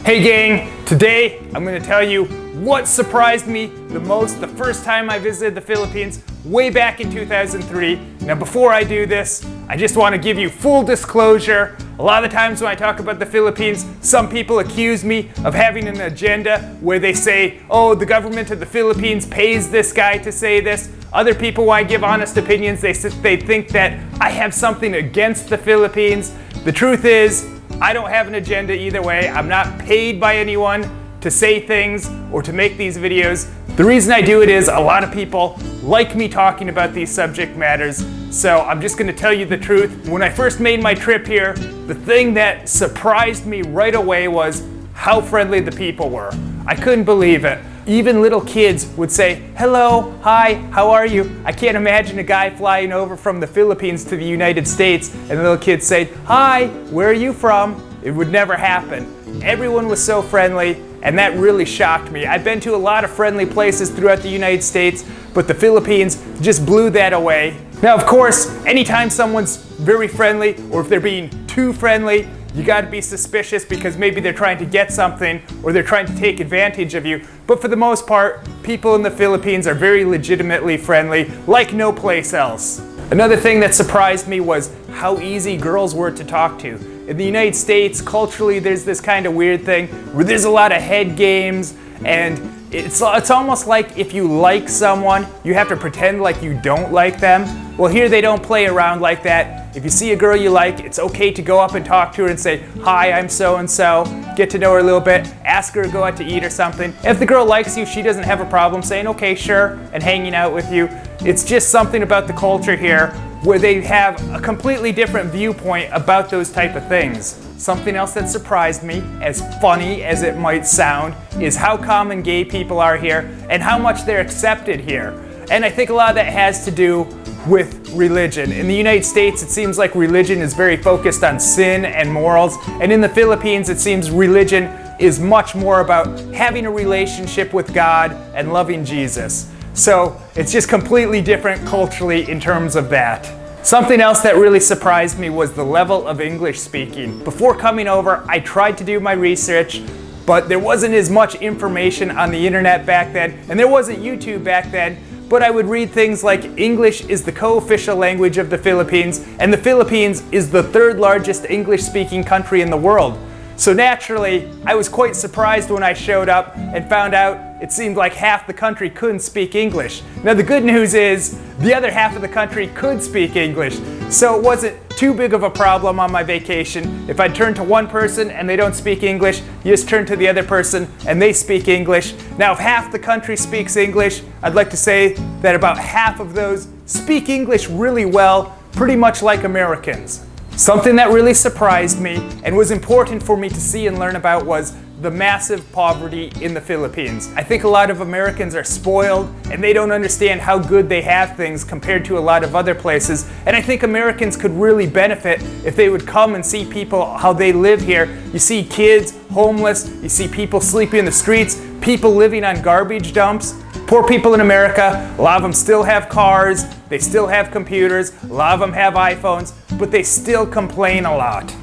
Hey gang, today I'm going to tell you what surprised me the most the first time I visited the Philippines way back in 2003. Now before I do this, I just want to give you full disclosure. A lot of the times when I talk about the Philippines, some people accuse me of having an agenda where they say, oh, the government of the Philippines pays this guy to say this. Other people, when I give honest opinions, they think that I have something against the Philippines. The truth is, I don't have an agenda either way. I'm not paid by anyone to say things or to make these videos. The reason I do it is a lot of people like me talking about these subject matters. So I'm just going to tell you the truth. When I first made my trip here, the thing that surprised me right away was how friendly the people were. I couldn't believe it. Even little kids would say, hello, hi, how are you? I can't imagine a guy flying over from the Philippines to the United States and the little kids say, hi, where are you from? It would never happen. Everyone was so friendly, and that really shocked me. I've been to a lot of friendly places throughout the United States, but the Philippines just blew that away. Now, of course, anytime someone's very friendly, or if they're being too friendly, you gotta be suspicious because maybe they're trying to get something or they're trying to take advantage of you. But for the most part, people in the Philippines are very legitimately friendly, like no place else. Another thing that surprised me was how easy girls were to talk to. In the United States, culturally, there's this kind of weird thing where there's a lot of head games, and it's almost like if you like someone, you have to pretend like you don't like them. Well, here they don't play around like that. If you see a girl you like, it's okay to go up and talk to her and say, hi, I'm so-and-so, get to know her a little bit, ask her to go out to eat or something. If the girl likes you, she doesn't have a problem saying, okay, sure, and hanging out with you. It's just something about the culture here where they have a completely different viewpoint about those type of things. Something else that surprised me, as funny as it might sound, is how common gay people are here and how much they're accepted here. And I think a lot of that has to do with religion. In the United States, it seems like religion is very focused on sin and morals, and in the Philippines, it seems religion is much more about having a relationship with God and loving Jesus. So it's just completely different culturally in terms of that. Something else that really surprised me was the level of English speaking. Before coming over, I tried to do my research, but there wasn't as much information on the internet back then, and there wasn't YouTube back then, but I would read things like English is the co-official language of the Philippines, and the Philippines is the third largest English-speaking country in the world. So naturally, I was quite surprised when I showed up and found out it seemed like half the country couldn't speak English. Now the good news is, the other half of the country could speak English, so it wasn't too big of a problem on my vacation. If I turn to one person and they don't speak English, you just turn to the other person and they speak English. Now if half the country speaks English, I'd like to say that about half of those speak English really well, pretty much like Americans. Something that really surprised me and was important for me to see and learn about was the massive poverty in the Philippines. I think a lot of Americans are spoiled and they don't understand how good they have things compared to a lot of other places. And I think Americans could really benefit if they would come and see people, how they live here. You see kids homeless, you see people sleeping in the streets, people living on garbage dumps. Poor people in America, a lot of them still have cars, they still have computers, a lot of them have iPhones, but they still complain a lot.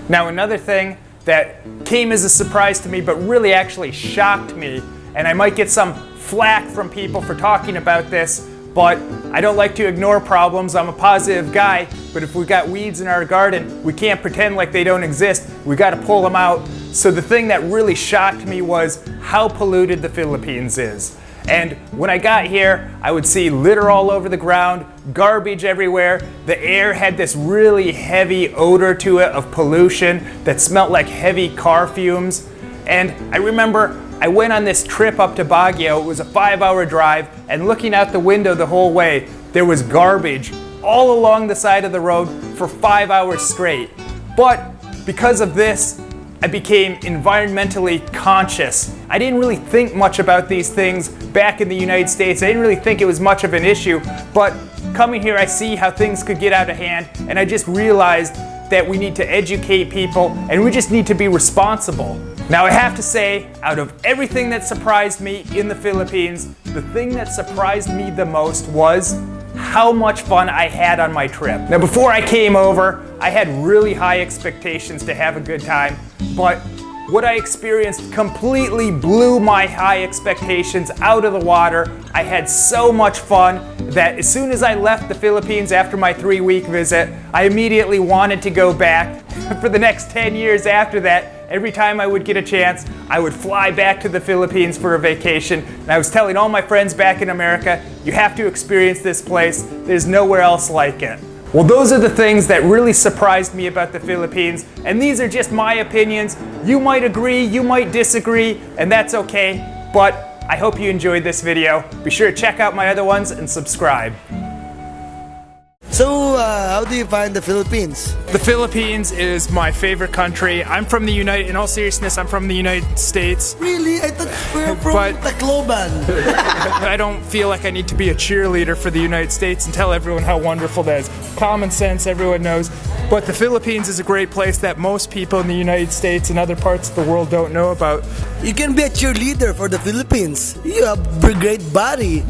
Now another thing that came as a surprise to me but really actually shocked me, and I might get some flack from people for talking about this, but I don't like to ignore problems. I'm a positive guy, but if we got weeds in our garden, we can't pretend like they don't exist. We got to pull them out. So the thing that really shocked me was how polluted the Philippines is. And when I got here, I would see litter all over the ground, garbage everywhere. The air had this really heavy odor to it of pollution that smelled like heavy car fumes. And I remember I went on this trip up to Baguio. It was a 5-hour drive, and looking out the window the whole way, there was garbage all along the side of the road for 5 hours straight. But because of this, I became environmentally conscious. I didn't really think much about these things back in the United States. I didn't really think it was much of an issue, but coming here I see how things could get out of hand, and I just realized that we need to educate people and we just need to be responsible. Now I have to say, out of everything that surprised me in the Philippines, the thing that surprised me the most was how much fun I had on my trip. Now before I came over, I had really high expectations to have a good time, but What I experienced completely blew my high expectations out of the water. I had so much fun that as soon as I left the Philippines after my 3-week visit, I immediately wanted to go back. For the next 10 years after that, every time I would get a chance, I would fly back to the Philippines for a vacation. And I was telling all my friends back in America, you have to experience this place. There's nowhere else like it. Well, those are the things that really surprised me about the Philippines, and these are just my opinions. You might agree, you might disagree, and that's okay, but I hope you enjoyed this video. Be sure to check out my other ones and subscribe. So, how do you find the Philippines? The Philippines is my favorite country. I'm from the in all seriousness, I'm from the United States. Really? I thought we were from Tacloban. I don't feel like I need to be a cheerleader for the United States and tell everyone how wonderful that is. Common sense, everyone knows. But the Philippines is a great place that most people in the United States and other parts of the world don't know about. You can be a cheerleader for the Philippines. You have a great body.